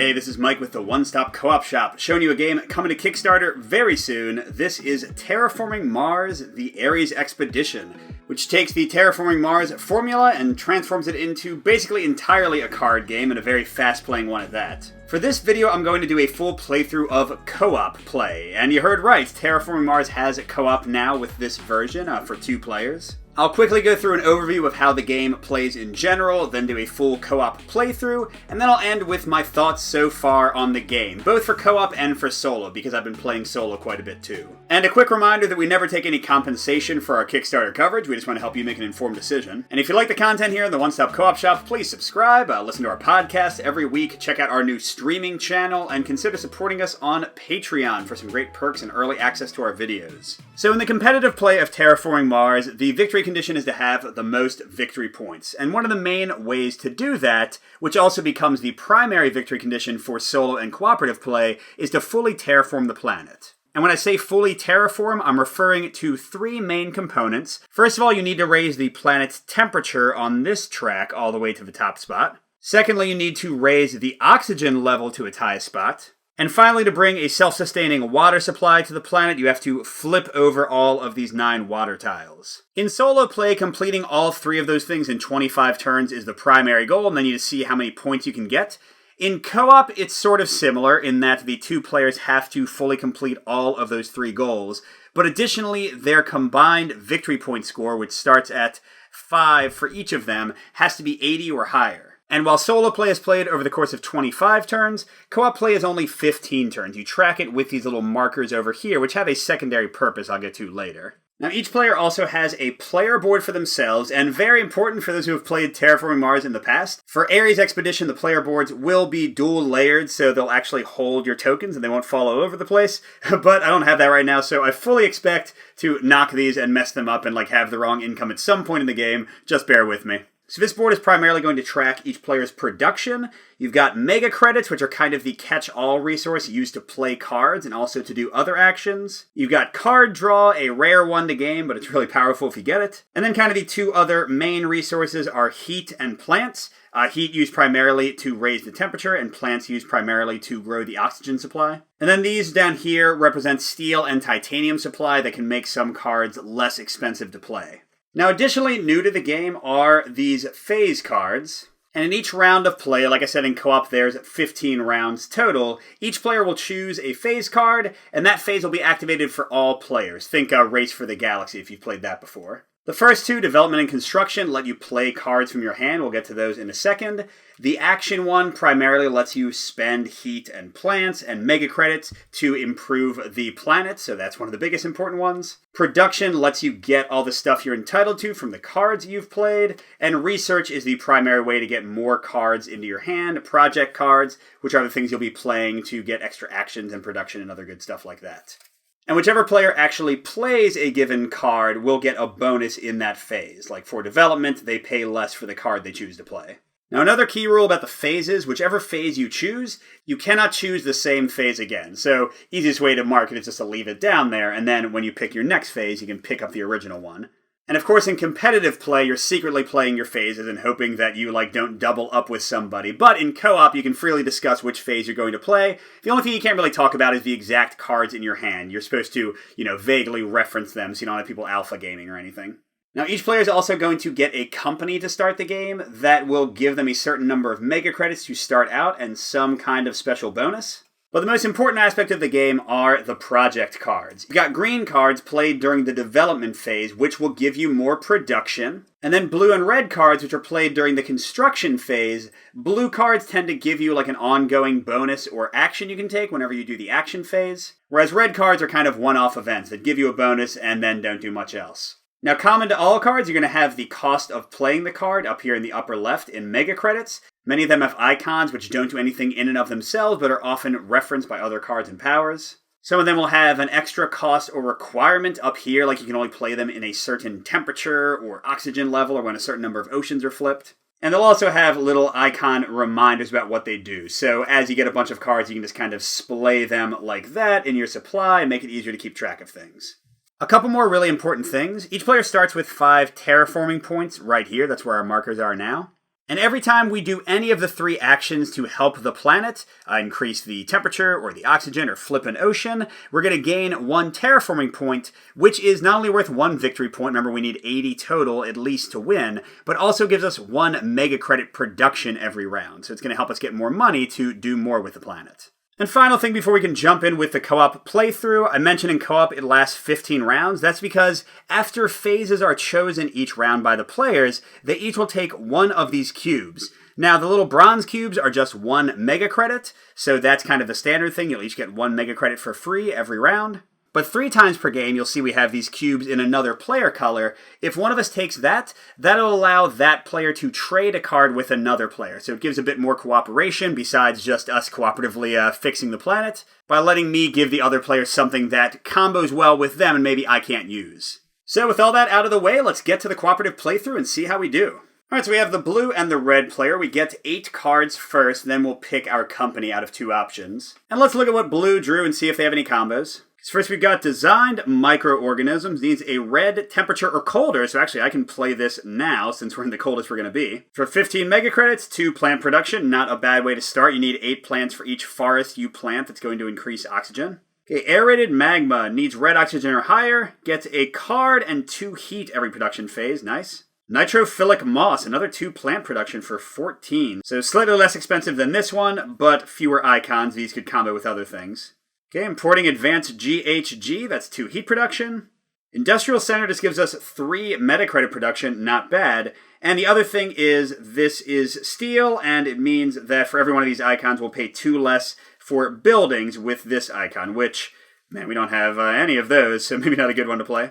Hey, this is Mike with the One Stop Co-op Shop, showing you a game coming to Kickstarter very soon. This is Terraforming Mars, the Ares Expedition, which takes the Terraforming Mars formula and transforms it into basically entirely a card game, and a very fast-playing one at that. For this video, I'm going to do a full playthrough of co-op play, and you heard right, Terraforming Mars has co-op now with this version for 2 players. I'll quickly go through an overview of how the game plays in general, then do a full co-op playthrough, and then I'll end with my thoughts so far on the game, both for co-op and for solo, because I've been playing solo quite a bit too. And a quick reminder that we never take any compensation for our Kickstarter coverage, we just want to help you make an informed decision. And if you like the content here in the One Stop Co-op Shop, please subscribe, listen to our podcast every week, check out our new streaming channel, and consider supporting us on Patreon for some great perks and early access to our videos. So in the competitive play of Terraforming Mars, the victory condition is to have the most victory points. And one of the main ways to do that, which also becomes the primary victory condition for solo and cooperative play, is to fully terraform the planet. And when I say fully terraform, I'm referring to 3 main components. First of all, you need to raise the planet's temperature on this track all the way to the top spot. Secondly, you need to raise the oxygen level to its highest spot. And finally, to bring a self-sustaining water supply to the planet, you have to flip over all of these 9 water tiles. In solo play, completing all 3 of those things in 25 turns is the primary goal, and then you just see how many points you can get. In co-op, it's sort of similar in that the 2 players have to fully complete all of those 3 goals, but additionally, their combined victory point score, which starts at 5 for each of them, has to be 80 or higher. And while solo play is played over the course of 25 turns, co-op play is only 15 turns. You track it with these little markers over here, which have a secondary purpose I'll get to later. Now, each player also has a player board for themselves, and very important for those who have played Terraforming Mars in the past. For Ares Expedition, the player boards will be dual layered, so they'll actually hold your tokens and they won't fall all over the place. But I don't have that right now, so I fully expect to knock these and mess them up and have the wrong income at some point in the game. Just bear with me. So this board is primarily going to track each player's production. You've got mega credits, which are kind of the catch-all resource used to play cards and also to do other actions. You've got card draw, a rare one to game, but it's really powerful if you get it. And then kind of the 2 other main resources are heat and plants. Heat used primarily to raise the temperature, and plants used primarily to grow the oxygen supply. And then these down here represent steel and titanium supply that can make some cards less expensive to play. Now, additionally, new to the game are these phase cards. And in each round of play, like I said in co-op, there's 15 rounds total. Each player will choose a phase card, and that phase will be activated for all players. Think Race for the Galaxy if you've played that before. The first 2, Development and Construction, let you play cards from your hand. We'll get to those in a second. The Action one primarily lets you spend heat and plants and mega credits to improve the planet, so that's one of the biggest important ones. Production lets you get all the stuff you're entitled to from the cards you've played. And Research is the primary way to get more cards into your hand. Project cards, which are the things you'll be playing to get extra actions and production and other good stuff like that. And whichever player actually plays a given card will get a bonus in that phase. Like for development, they pay less for the card they choose to play. Now, another key rule about the phases, whichever phase you choose, you cannot choose the same phase again. So, easiest way to mark it is just to leave it down there, and then when you pick your next phase, you can pick up the original one. And of course, in competitive play, you're secretly playing your phases and hoping that you don't double up with somebody. But in co-op, you can freely discuss which phase you're going to play. The only thing you can't really talk about is the exact cards in your hand. You're supposed to, vaguely reference them so you don't have people alpha gaming or anything. Now, each player is also going to get a company to start the game that will give them a certain number of mega credits to start out and some kind of special bonus. But the most important aspect of the game are the project cards. You've got green cards played during the development phase, which will give you more production. And then blue and red cards, which are played during the construction phase. Blue cards tend to give you an ongoing bonus or action you can take whenever you do the action phase. Whereas red cards are kind of one-off events that give you a bonus and then don't do much else. Now, common to all cards, you're going to have the cost of playing the card up here in the upper left in mega credits. Many of them have icons which don't do anything in and of themselves, but are often referenced by other cards and powers. Some of them will have an extra cost or requirement up here, like you can only play them in a certain temperature or oxygen level, or when a certain number of oceans are flipped. And they'll also have little icon reminders about what they do. So as you get a bunch of cards, you can just kind of splay them like that in your supply and make it easier to keep track of things. A couple more really important things. Each player starts with 5 terraforming points right here. That's where our markers are now. And every time we do any of the 3 actions to help the planet, increase the temperature or the oxygen or flip an ocean, we're going to gain 1 terraforming point, which is not only worth 1 victory point, remember we need 80 total at least to win, but also gives us 1 mega credit production every round. So it's going to help us get more money to do more with the planet. And final thing before we can jump in with the co-op playthrough, I mentioned in co-op it lasts 15 rounds. That's because after phases are chosen each round by the players, they each will take 1 of these cubes. Now, the little bronze cubes are just 1 mega credit, so that's kind of the standard thing. You'll each get 1 mega credit for free every round. But 3 times per game, you'll see we have these cubes in another player color. If one of us takes that, that'll allow that player to trade a card with another player. So it gives a bit more cooperation besides just us cooperatively fixing the planet, by letting me give the other player something that combos well with them and maybe I can't use. So with all that out of the way, let's get to the cooperative playthrough and see how we do. Alright, so we have the blue and the red player. We get 8 cards first, then we'll pick our company out of 2 options. And let's look at what blue drew and see if they have any combos. So first we've got designed microorganisms, needs a red temperature or colder, so actually I can play this now since we're in the coldest we're going to be. For 15 mega credits, 2 plant production, not a bad way to start. You need 8 plants for each forest you plant that's going to increase oxygen. Okay, aerated magma, needs red oxygen or higher, gets a card and 2 heat every production phase, nice. Nitrophilic moss, another 2 plant production for 14. So slightly less expensive than this one, but fewer icons, these could combo with other things. Okay, importing advanced GHG, that's 2 heat production. Industrial Center just gives us 3 meta credit production, not bad. And the other thing is, this is steel, and it means that for every one of these icons, we'll pay 2 less for buildings with this icon, which, man, we don't have any of those, so maybe not a good one to play.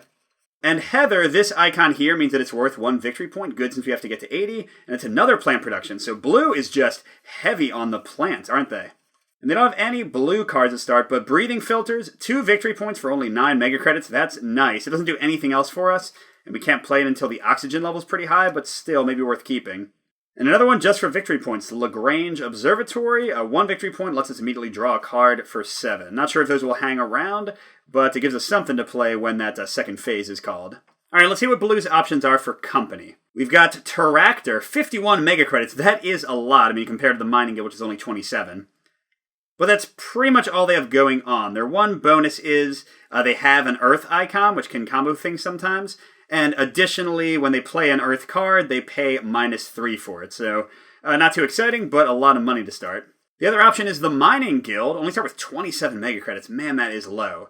And Heather, this icon here means that it's worth 1 victory point, good since we have to get to 80, and it's another plant production. So blue is just heavy on the plants, aren't they? And they don't have any blue cards to start, but breathing filters, 2 victory points for only 9 mega credits. That's nice. It doesn't do anything else for us, and we can't play it until the oxygen level's pretty high, but still maybe worth keeping. And another one just for victory points, the Lagrange Observatory. 1 victory point lets us immediately draw a card for 7. Not sure if those will hang around, but it gives us something to play when that second phase is called. Alright, let's see what Blue's options are for company. We've got Terractor, 51 mega credits. That is a lot, I mean, compared to the Mining Guild, which is only 27. But that's pretty much all they have going on. Their one bonus is they have an Earth icon, which can combo things sometimes. And additionally, when they play an Earth card, they pay -3 for it. So, not too exciting, but a lot of money to start. The other option is the Mining Guild. Only start with 27 mega credits. Man, that is low.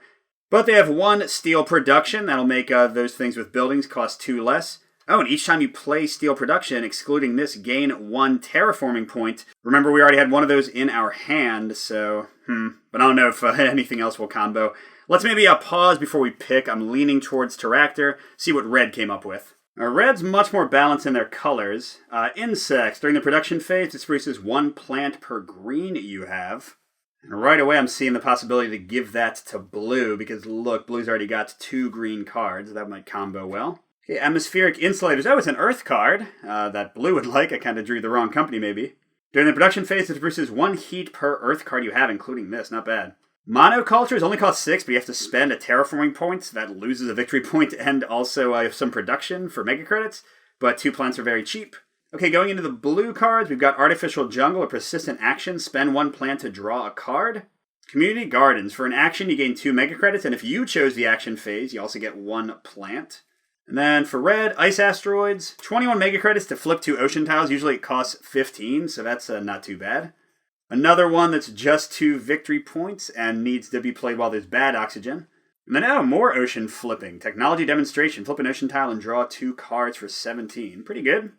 But they have 1 steel production. That'll make those things with buildings cost 2 less. Oh, and each time you play steel production, excluding this, gain 1 terraforming point. Remember, we already had one of those in our hand, so, But I don't know if anything else will combo. Let's maybe pause before we pick. I'm leaning towards Terractor, see what red came up with. Red's much more balanced in their colors. Insects. During the production phase, this produces 1 plant per green you have. And right away, I'm seeing the possibility to give that to blue, because look, blue's already got 2 green cards. That might combo well. Okay, atmospheric insulators. Oh, it's an Earth card that blue would like. I kind of drew the wrong company, maybe. During the production phase, it produces 1 heat per Earth card you have, including this. Not bad. Monocultures only cost 6, but you have to spend a terraforming point. That loses a victory point and also some production for mega credits. But 2 plants are very cheap. Okay, going into the blue cards, we've got Artificial Jungle, a persistent action. Spend 1 plant to draw a card. Community Gardens. For an action, you gain 2 mega credits, and if you chose the action phase, you also get 1 plant. And then for red, Ice Asteroids, 21 mega credits to flip 2 ocean tiles. Usually it costs 15, so that's not too bad. Another one that's just 2 victory points and needs to be played while there's bad oxygen. And then, more ocean flipping. Technology Demonstration. Flip an ocean tile and draw 2 cards for 17. Pretty good.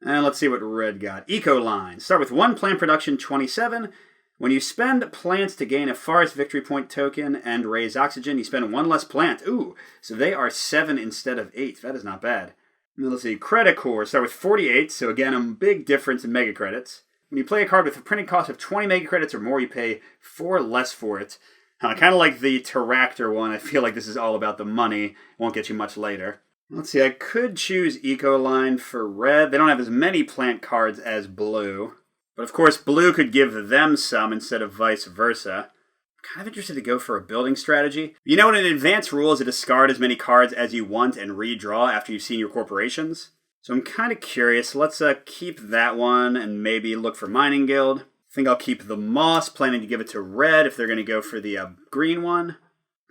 And let's see what red got. Eco Line. Start with 1 plant production, 27. When you spend plants to gain a forest victory point token and raise oxygen, you spend 1 less plant. Ooh, so they are 7 instead of 8. That is not bad. And then let's see, Credit Core. Start with 48, so again, a big difference in mega credits. When you play a card with a printing cost of 20 mega credits or more, you pay 4 less for it. Kind of like the Terractor one, I feel like this is all about the money. Won't get you much later. Let's see, I could choose Eco Line for red. They don't have as many plant cards as blue. But of course, blue could give them some instead of vice versa. I'm kind of interested to go for a building strategy. You know, in an advanced rule is to discard as many cards as you want and redraw after you've seen your corporations. So I'm kind of curious. Let's keep that one and maybe look for Mining Guild. I think I'll keep the Moss, planning to give it to red if they're going to go for the green one.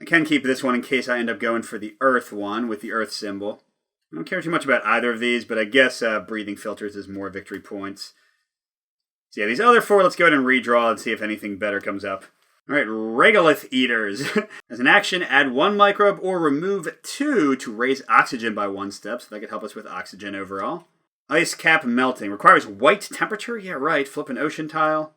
I can keep this one in case I end up going for the Earth one with the Earth symbol. I don't care too much about either of these, but I guess Breathing Filters is more victory points. So yeah, these other 4, let's go ahead and redraw and see if anything better comes up. Alright, Regolith Eaters. As an action, add 1 microbe or remove 2 to raise oxygen by 1 step, so that could help us with oxygen overall. Ice Cap Melting. Requires white temperature? Yeah, right. Flip an ocean tile.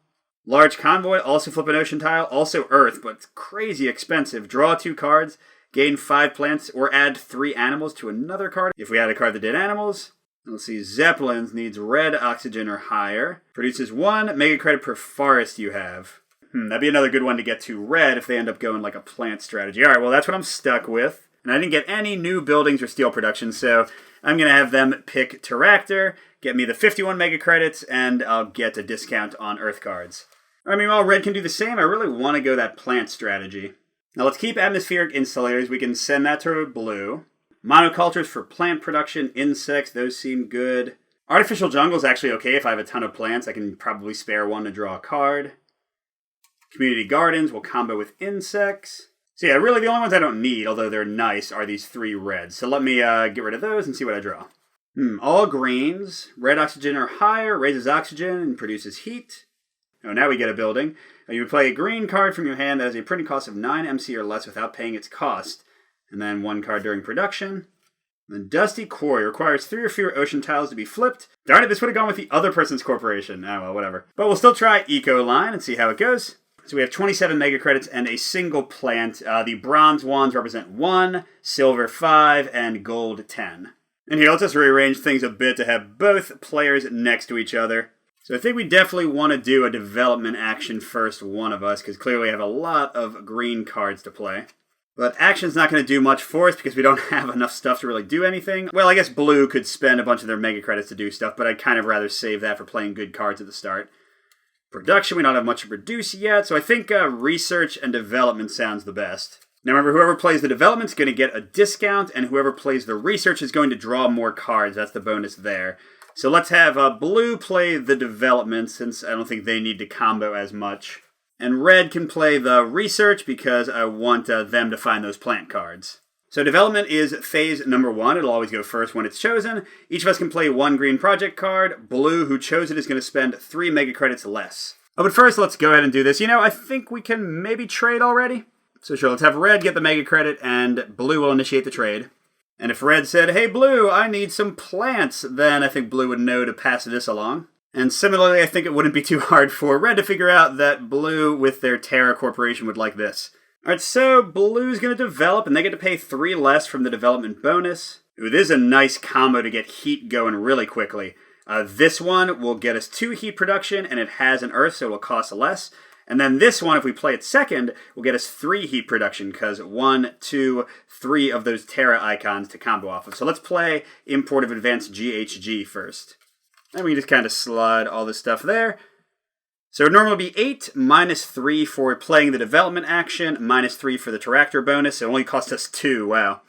Large Convoy. Also flip an ocean tile. Also Earth, but it's crazy expensive. Draw 2 cards. Gain 5 plants or add 3 animals to another card. If we had a card that did animals. Let's see. Zeppelins needs red oxygen or higher. Produces 1 mega credit per forest you have. That'd be another good one to get to red if they end up going like a plant strategy. Alright, well that's what I'm stuck with. And I didn't get any new buildings or steel production, so I'm going to have them pick Terractor, get me the 51 mega credits, and I'll get a discount on Earth cards. I mean, while red can do the same, I really want to go that plant strategy. Now let's keep Atmospheric Insulators. We can send that to blue. Monocultures for plant production, insects, those seem good. Artificial Jungle is actually okay if I have a ton of plants. I can probably spare 1 to draw a card. Community Gardens will combo with insects. So yeah, really the only ones I don't need, although they're nice, are these 3 reds. So let me get rid of those and see what I draw. All greens. Red oxygen or higher, raises oxygen and produces heat. Oh, now we get a building. You would play a green card from your hand that has a printing cost of 9 MC or less without paying its cost. And then 1 card during production. Then Dusty Quarry requires 3 or fewer ocean tiles to be flipped. Darn it, this would have gone with the other person's corporation. Oh, well, whatever. But we'll still try Eco Line and see how it goes. So we have 27 mega credits and a single plant. The bronze wands represent 1, silver 5, and gold 10. And here, let's just rearrange things a bit to have both players next to each other. So I think we definitely want to do a development action first, one of us, because clearly we have a lot of green cards to play. But action's not going to do much for us because we don't have enough stuff to really do anything. Well, I guess blue could spend a bunch of their mega credits to do stuff, but I'd kind of rather save that for playing good cards at the start. Production, we don't have much to produce yet, so I think research and development sounds the best. Now remember, whoever plays the development is going to get a discount, and whoever plays the research is going to draw more cards. That's the bonus there. So let's have blue play the development, since I don't think they need to combo as much. And red can play the research, because I want them to find those plant cards. So development is phase number 1. It'll always go first when it's chosen. Each of us can play 1 green project card. Blue, who chose it, is going to spend 3 mega credits less. Oh, but first, let's go ahead and do this. You know, I think we can maybe trade already. So sure, let's have red get the mega credit, and blue will initiate the trade. And if red said, hey, blue, I need some plants, then I think blue would know to pass this along. And similarly, I think it wouldn't be too hard for red to figure out that blue, with their Terra Corporation, would like this. Alright, so blue's going to develop, and they get to pay 3 less from the development bonus. Ooh, this is a nice combo to get heat going really quickly. This one will get us 2 heat production, and it has an earth, so it'll cost less. And then this one, if we play it second, will get us 3 heat production, because 1, 2, 3 of those Terra icons to combo off of. So let's play Import of Advanced GHG first. And we can just kind of slide all this stuff there. So it would normally be 8 minus 3 for playing the development action, minus 3 for the Terractor bonus. It only cost us 2, wow.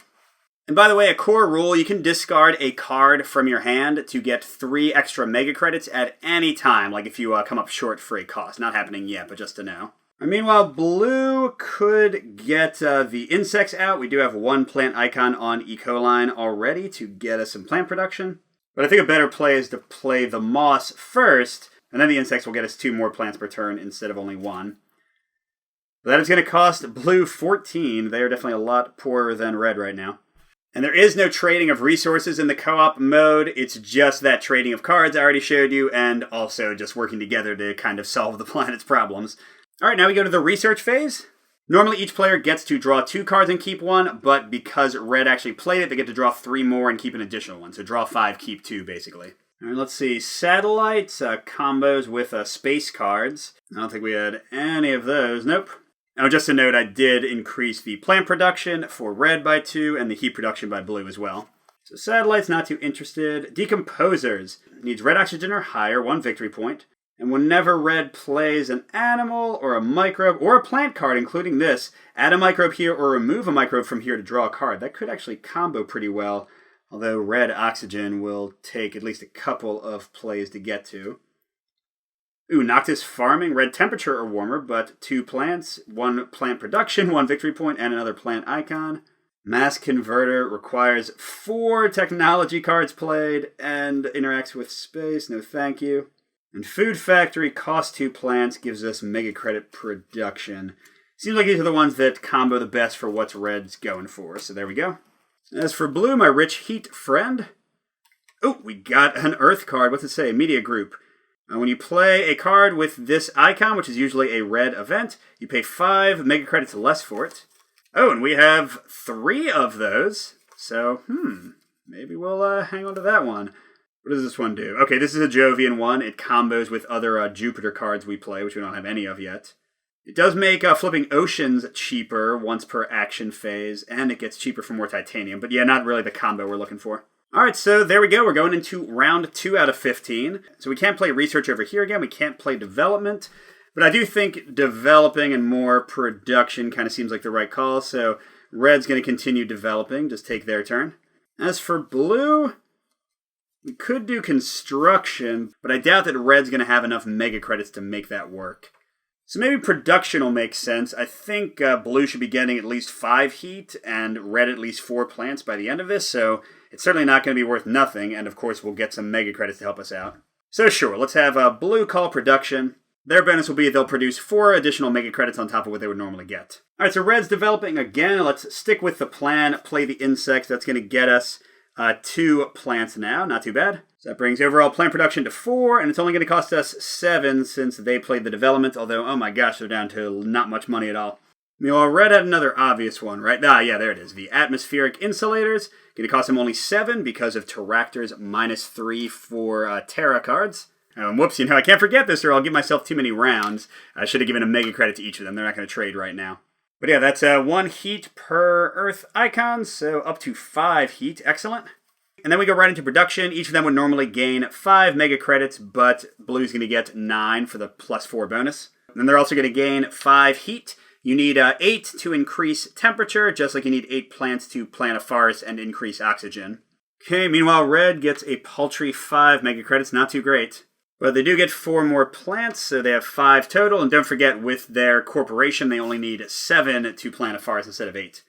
And by the way, a core rule, you can discard a card from your hand to get 3 extra mega credits at any time, like if you come up short for a cost. Not happening yet, but just to know. And meanwhile, blue could get the insects out. We do have 1 plant icon on Ecoline already to get us some plant production. But I think a better play is to play the moss first, and then the insects will get us 2 more plants per turn instead of only 1. But that is going to cost blue 14. They are definitely a lot poorer than red right now. And there is no trading of resources in the co-op mode. It's just that trading of cards I already showed you, and also just working together to kind of solve the planet's problems. Alright, now we go to the research phase. Normally each player gets to draw 2 cards and keep 1, but because red actually played it, they get to draw 3 more and keep an additional 1. So draw 5, keep 2, basically. Alright, let's see. Satellites, combos with space cards. I don't think we had any of those. Nope. Now, just a note, I did increase the plant production for red by 2 and the heat production by blue as well. So satellites, not too interested. Decomposers. Needs red oxygen or higher, 1 victory point. And whenever red plays an animal or a microbe or a plant card, including this, add a microbe here or remove a microbe from here to draw a card. That could actually combo pretty well. Although red oxygen will take at least a couple of plays to get to. Ooh, Noctis farming, red temperature or warmer, but 2 plants, 1 plant production, 1 victory point, and another plant icon. Mass converter requires 4 technology cards played and interacts with space. No thank you. And food factory costs 2 plants, gives us mega credit production. Seems like these are the ones that combo the best for what's red's going for. So there we go. As for blue, my rich heat friend. Oh, we got an earth card. What's it say? Media group. When you play a card with this icon, which is usually a red event, you pay 5 mega credits less for it. Oh, and we have 3 of those. So, maybe we'll hang on to that one. What does this one do? Okay, this is a Jovian one. It combos with other Jupiter cards we play, which we don't have any of yet. It does make flipping oceans cheaper once per action phase, and it gets cheaper for more titanium. But yeah, not really the combo we're looking for. Alright, so there we go. We're going into round 2 out of 15. So we can't play research over here again. We can't play development. But I do think developing and more production kind of seems like the right call. So red's going to continue developing. Just take their turn. As for blue, we could do construction, but I doubt that red's going to have enough mega credits to make that work. So maybe production will make sense. I think blue should be getting at least 5 heat and red at least 4 plants by the end of this. So it's certainly not going to be worth nothing. And of course, we'll get some mega credits to help us out. So sure, let's have blue call production. Their bonus will be they'll produce 4 additional mega credits on top of what they would normally get. All right, so red's developing again. Let's stick with the plan, play the insects. That's going to get us 2 plants now. Not too bad. So that brings overall plant production to 4, and it's only going to cost us 7 since they played the development, although, oh my gosh, they're down to not much money at all. Meanwhile, red had another obvious one, right? Ah, yeah, there it is. The atmospheric insulators. Going to cost them only 7 because of Terractor's -3 for Terra cards. Whoops, I can't forget this or I'll give myself too many rounds. I should have given a mega credit to each of them. They're not going to trade right now. But yeah, that's 1 heat per Earth icon, so up to 5 heat. Excellent. And then we go right into production. Each of them would normally gain 5 mega credits, but blue's going to get 9 for the +4 bonus. And then they're also going to gain 5 heat. You need 8 to increase temperature, just like you need 8 plants to plant a forest and increase oxygen. Okay, meanwhile, red gets a paltry 5 mega credits. Not too great. But they do get 4 more plants, so they have 5 total. And don't forget, with their corporation, they only need 7 to plant a forest instead of 8.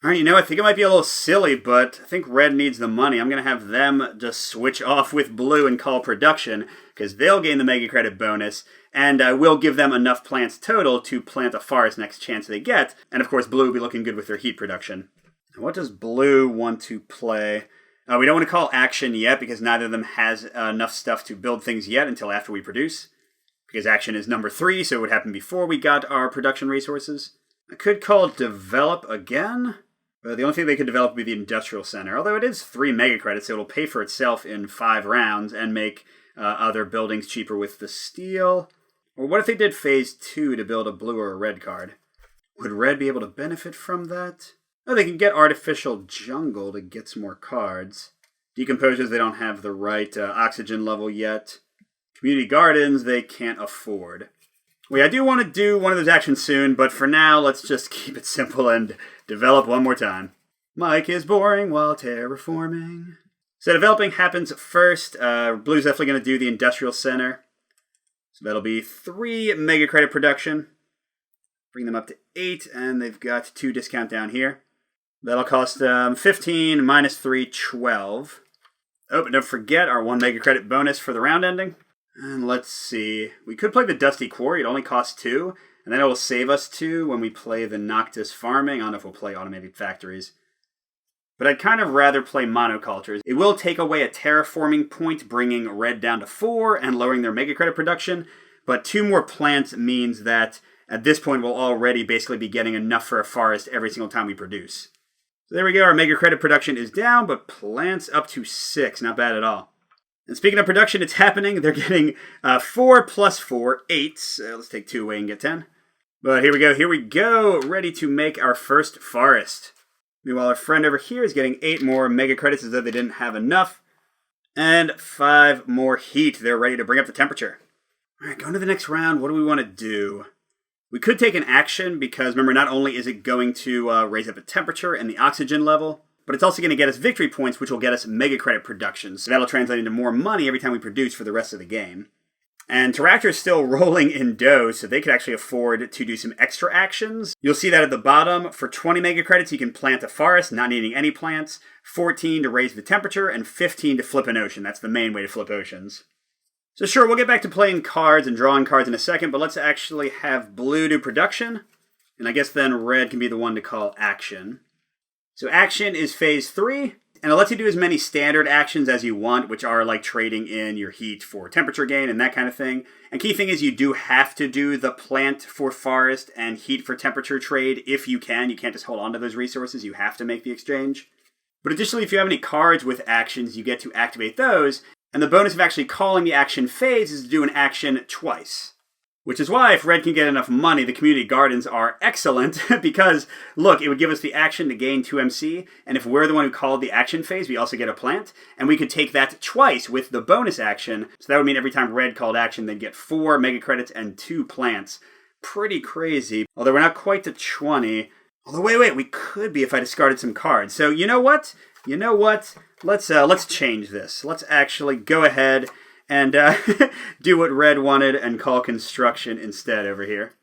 All right, I think it might be a little silly, but I think red needs the money. I'm going to have them just switch off with blue and call production, because they'll gain the mega credit bonus, and we'll give them enough plants total to plant a forest next chance they get. And of course, blue will be looking good with their heat production. What does blue want to play? We don't want to call action yet because neither of them has enough stuff to build things yet until after we produce. Because action is number 3, so it would happen before we got our production resources. I could call develop again. The only thing they could develop would be the industrial center. Although it is 3 mega credits, so it'll pay for itself in 5 rounds and make other buildings cheaper with the steel. Or what if they did phase 2 to build a blue or a red card? Would red be able to benefit from that? Oh, they can get Artificial Jungle to get some more cards. Decomposers, they don't have the right oxygen level yet. Community Gardens, they can't afford. Wait, I do want to do one of those actions soon, but for now, let's just keep it simple and develop one more time. Mike is boring while terraforming. So developing happens first. Blue's definitely going to do the Industrial Center. So that'll be 3 mega credit production. Bring them up to 8, and they've got 2 discount down here. That'll cost 15 minus 3, 12. Oh, but don't forget our 1 mega credit bonus for the round ending. And let's see. We could play the Dusty Quarry. It only costs 2. And then it will save us 2 when we play the Noctis Farming. I don't know if we'll play Automated Factories. But I'd kind of rather play Monocultures. It will take away a terraforming point, bringing red down to 4 and lowering their mega credit production. But 2 more plants means that at this point we'll already basically be getting enough for a forest every single time we produce. So there we go, our mega credit production is down, but plants up to 6, not bad at all. And speaking of production, it's happening. They're getting 4 plus 4, 8. So let's take 2 away and get 10. But here we go, ready to make our first forest. Meanwhile, our friend over here is getting 8 more mega credits as though they didn't have enough. And 5 more heat. They're ready to bring up the temperature. All right, going to the next round, what do we want to do? We could take an action because, remember, not only is it going to raise up the temperature and the oxygen level, but it's also going to get us victory points, which will get us mega credit production. So that'll translate into more money every time we produce for the rest of the game. And Terractor is still rolling in dough, so they could actually afford to do some extra actions. You'll see that at the bottom. For 20 mega credits, you can plant a forest, not needing any plants, 14 to raise the temperature, and 15 to flip an ocean. That's the main way to flip oceans. So sure, we'll get back to playing cards and drawing cards in a second, but let's actually have blue do production. And I guess then red can be the one to call action. So action is phase 3. And it lets you do as many standard actions as you want, which are like trading in your heat for temperature gain and that kind of thing. And key thing is you do have to do the plant for forest and heat for temperature trade if you can. You can't just hold on to those resources. You have to make the exchange. But additionally, if you have any cards with actions, you get to activate those. And the bonus of actually calling the action phase is to do an action twice. Which is why if red can get enough money, the community gardens are excellent because, look, it would give us the action to gain 2 MC, and if we're the one who called the action phase, we also get a plant, and we could take that twice with the bonus action, so that would mean every time red called action, they'd get 4 mega credits and 2 plants. Pretty crazy, although we're not quite to 20. Although, wait, we could be if I discarded some cards. So, you know what? Let's change this. Let's actually go ahead and do what red wanted and call construction instead over here.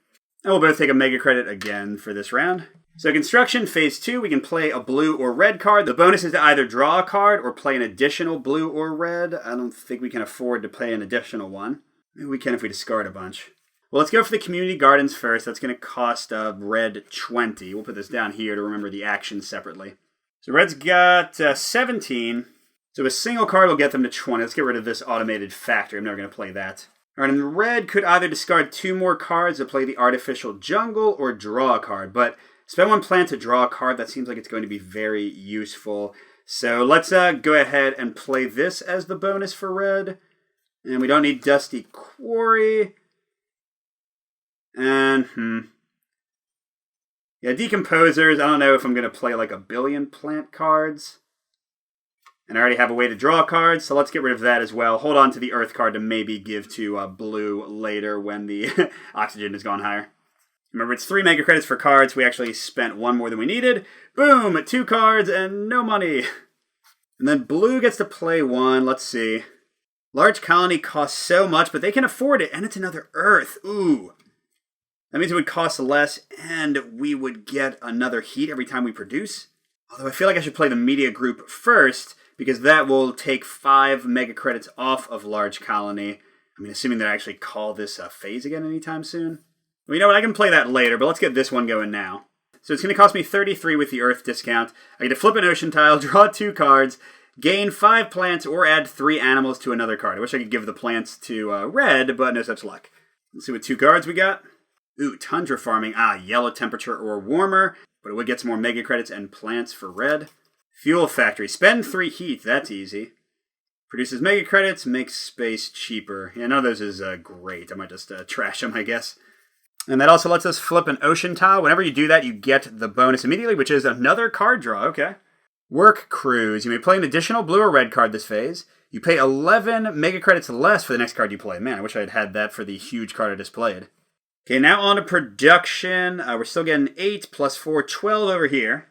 And we'll both take a mega credit again for this round. So construction, phase 2, we can play a blue or red card. The bonus is to either draw a card or play an additional blue or red. I don't think we can afford to play an additional one. Maybe we can if we discard a bunch. Well, let's go for the community gardens first. That's going to cost red 20. We'll put this down here to remember the actions separately. So red's got 17. So a single card will get them to 20. Let's get rid of this automated factory. I'm never going to play that. All right, and red could either discard 2 more cards to play the artificial jungle or draw a card. But spend 1 plant to draw a card. That seems like it's going to be very useful. So let's go ahead and play this as the bonus for red. And we don't need Dusty Quarry. And, yeah, Decomposers. I don't know if I'm going to play like a billion plant cards. And I already have a way to draw cards, so let's get rid of that as well. Hold on to the Earth card to maybe give to blue later when the oxygen has gone higher. Remember, it's 3 mega credits for cards. We actually spent 1 more than we needed. Boom! 2 cards and no money. And then blue gets to play 1. Let's see. Large Colony costs so much, but they can afford it, and it's another Earth. Ooh. That means it would cost less, and we would get another heat every time we produce. Although I feel like I should play the media group first, because that will take 5 mega credits off of Large Colony. I mean, assuming that I actually call this a phase again anytime soon. Well, you know what? I can play that later, but let's get this one going now. So it's going to cost me 33 with the Earth discount. I get to flip an ocean tile, draw 2 cards, gain 5 plants, or add 3 animals to another card. I wish I could give the plants to red, but no such luck. Let's see what 2 cards we got. Ooh, Tundra Farming. Yellow temperature or warmer, but it would get some more mega credits and plants for red. Fuel Factory. Spend 3 heat. That's easy. Produces mega credits, makes space cheaper. Yeah, none of those is great. I might just trash them, I guess. And that also lets us flip an ocean tile. Whenever you do that, you get the bonus immediately, which is another card draw. Okay. Work Cruise. You may play an additional blue or red card this phase. You pay 11 mega credits less for the next card you play. Man, I wish I had had that for the huge card I just played. Okay, now on to production. We're still getting 8 plus 4, 12 over here.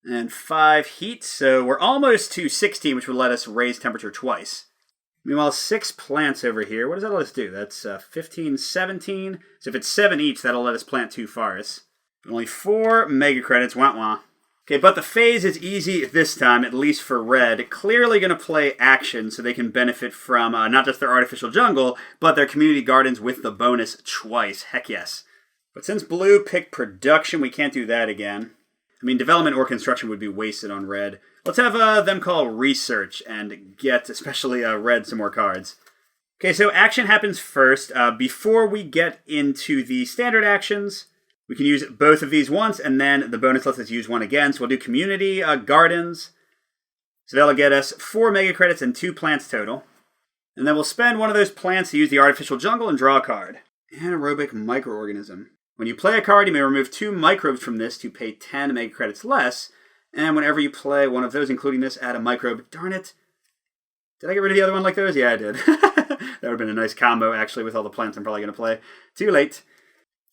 And 5 heat, so we're almost to 16, which would let us raise temperature twice. Meanwhile, 6 plants over here. What does that let us do? That's 15, 17. So if it's 7 each, that'll let us plant 2 forests. Only 4 mega credits, wah-wah. Okay, but the phase is easy this time, at least for red. Clearly going to play action so they can benefit from not just their artificial jungle, but their community gardens with the bonus twice. Heck yes. But since blue picked production, we can't do that again. I mean, development or construction would be wasted on red. Let's have them call research and get, especially red, some more cards. Okay, so action happens first. Before we get into the standard actions, we can use both of these once, and then the bonus lets us use one again. So we'll do community gardens. So that'll get us 4 mega credits and 2 plants total. And then we'll spend one of those plants to use the artificial jungle and draw a card. Anaerobic microorganism. When you play a card, you may remove 2 microbes from this to pay 10 mega credits less. And whenever you play one of those, including this, add a microbe. Darn it. Did I get rid of the other one like those? Yeah, I did. That would have been a nice combo, actually, with all the plants I'm probably going to play. Too late.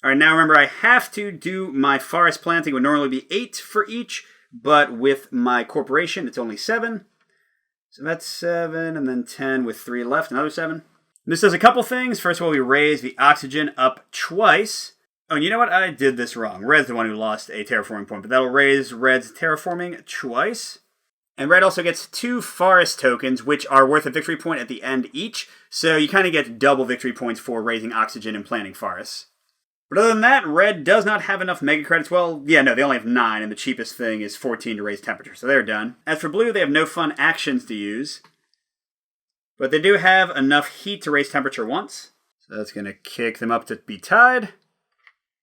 All right, now remember, I have to do my forest planting. It would normally be 8 for each, but with my corporation, it's only 7. So that's 7, and then 10 with 3 left, another 7. This does a couple things. First of all, we raise the oxygen up twice. Oh, and you know what? I did this wrong. Red's the one who lost a terraforming point, but that'll raise Red's terraforming twice. And Red also gets 2 forest tokens, which are worth a victory point at the end each, so you kind of get double victory points for raising oxygen and planting forests. But other than that, Red does not have enough mega credits. Well, yeah, no, they only have 9, and the cheapest thing is 14 to raise temperature, so they're done. As for Blue, they have no fun actions to use, but they do have enough heat to raise temperature once, so that's going to kick them up to be tied.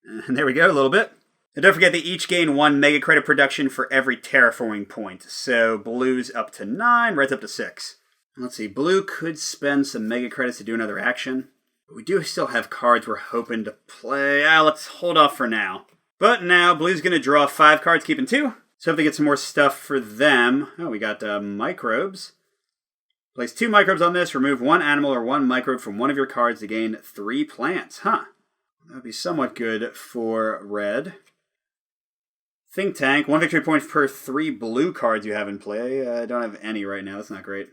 And there we go, a little bit. And don't forget they each gain 1 mega credit production for every terraforming point. So Blue's up to 9, Red's up to 6. Let's see, Blue could spend some mega credits to do another action. But we do still have cards we're hoping to play. Let's hold off for now. But now Blue's going to draw 5 cards, keeping 2. So if they get some more stuff for them. Oh, we got microbes. Place 2 microbes on this. Remove 1 animal or 1 microbe from one of your cards to gain 3 plants. That would be somewhat good for Red. Think Tank, 1 victory point per 3 blue cards you have in play. I don't have any right now, that's not great.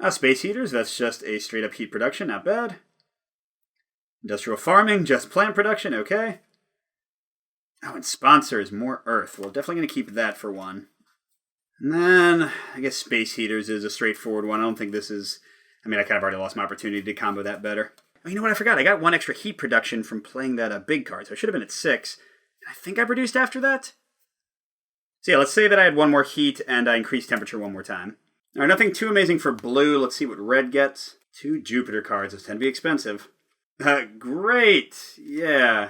Space Heaters, that's just a straight up heat production, not bad. Industrial Farming, just plant production, okay. Oh, and Sponsors, more Earth. Well, definitely going to keep that for 1. And then, I guess Space Heaters is a straightforward one. I don't think this is... I kind of already lost my opportunity to combo that better. Oh, you know what, I forgot. I got 1 extra heat production from playing that big card, so I should have been at 6. I think I produced after that. So yeah, let's say that I had 1 more heat and I increased temperature 1 more time. Alright, nothing too amazing for Blue. Let's see what Red gets. 2 Jupiter cards. Those tend to be expensive. Great! Yeah.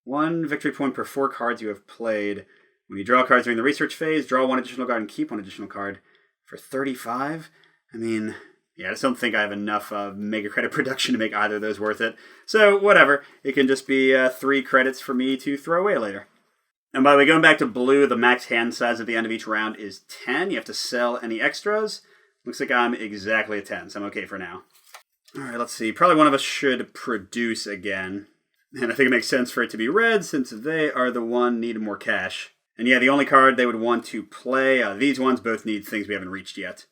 1 victory point per 4 cards you have played. When you draw cards during the research phase, draw 1 additional card and keep 1 additional card. For 35? Yeah, I just don't think I have enough mega credit production to make either of those worth it. So, whatever. It can just be 3 credits for me to throw away later. And by the way, going back to Blue, the max hand size at the end of each round is 10. You have to sell any extras. Looks like I'm exactly at 10, so I'm okay for now. Alright, let's see. Probably one of us should produce again. And I think it makes sense for it to be Red, since they are the one needing more cash. And yeah, the only card they would want to play, these ones both need things we haven't reached yet.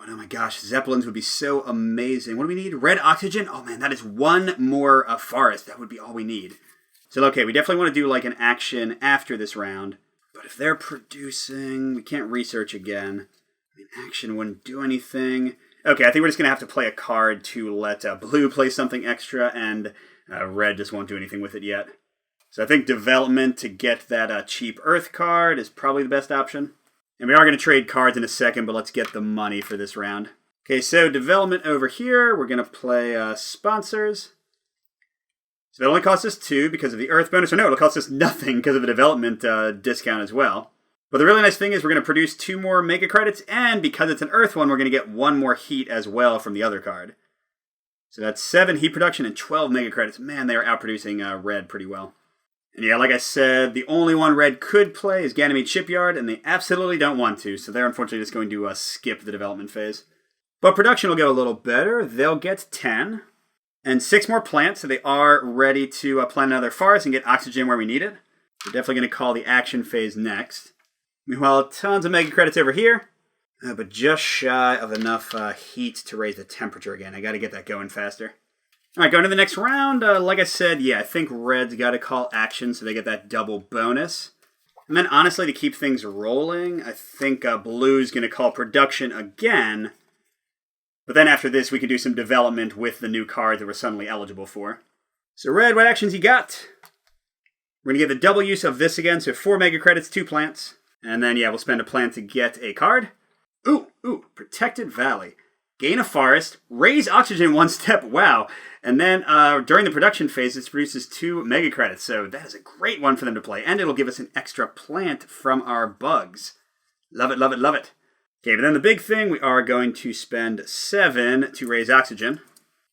Oh my gosh, Zeppelins would be so amazing. What do we need? Red oxygen? Oh man, that is 1 more forest. That would be all we need. So okay, we definitely want to do like an action after this round. But if they're producing, we can't research again. Action wouldn't do anything. Okay, I think we're just going to have to play a card to let Blue play something extra, and Red just won't do anything with it yet. So I think development to get that cheap Earth card is probably the best option. And we are going to trade cards in a second, but let's get the money for this round. Okay, so development over here. We're going to play sponsors. So that only costs us 2 because of the Earth bonus. Or no, it'll cost us nothing because of the development discount as well. But the really nice thing is we're going to produce 2 more mega credits, and because it's an Earth one, we're going to get 1 more heat as well from the other card. So that's 7 heat production and 12 mega credits. Man, they are outproducing Red pretty well. And yeah, like I said, the only one Red could play is Ganymede Shipyard, and they absolutely don't want to, so they're unfortunately just going to skip the development phase. But production will go a little better. They'll get 10, and 6 more plants, so they are ready to plant another forest and get oxygen where we need it. We're definitely going to call the action phase next. Meanwhile, tons of mega credits over here, but just shy of enough heat to raise the temperature again. I got to get that going faster. Alright, going to the next round. Like I said, yeah, I think Red's got to call action so they get that double bonus. And then, honestly, to keep things rolling, I think Blue's going to call production again. But then after this, we can do some development with the new card that we're suddenly eligible for. So Red, what actions you got? We're going to get the double use of this again, so 4 mega credits, 2 plants. And then, yeah, we'll spend a plant to get a card. Ooh, Protected Valley. Gain a forest, raise oxygen 1 step, wow. And then during the production phase, it produces 2 mega credits, so that is a great one for them to play. And it'll give us an extra plant from our bugs. Love it, love it, love it. Okay, but then the big thing, we are going to spend 7 to raise oxygen.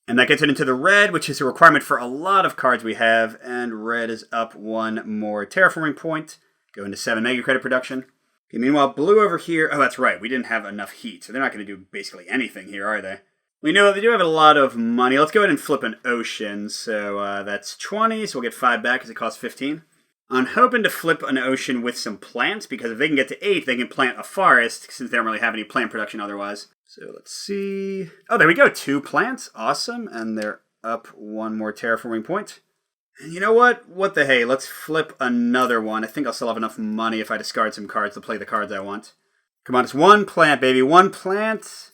And that gets it into the red, which is a requirement for a lot of cards we have. And red is up 1 more terraforming point, going to 7 mega credit production. Okay, meanwhile, blue over here, oh, that's right, we didn't have enough heat, so they're not going to do basically anything here, are they? We know they do have a lot of money. Let's go ahead and flip an ocean, so that's 20, so we'll get 5 back because it costs 15. I'm hoping to flip an ocean with some plants, because if they can get to 8, they can plant a forest, since they don't really have any plant production otherwise. So let's see. Oh, there we go. 2 plants. Awesome. And they're up 1 more terraforming point. And you know what? What the hey? Let's flip another one. I think I'll still have enough money if I discard some cards to play the cards I want. Come on, it's 1 plant, baby. 1 plant.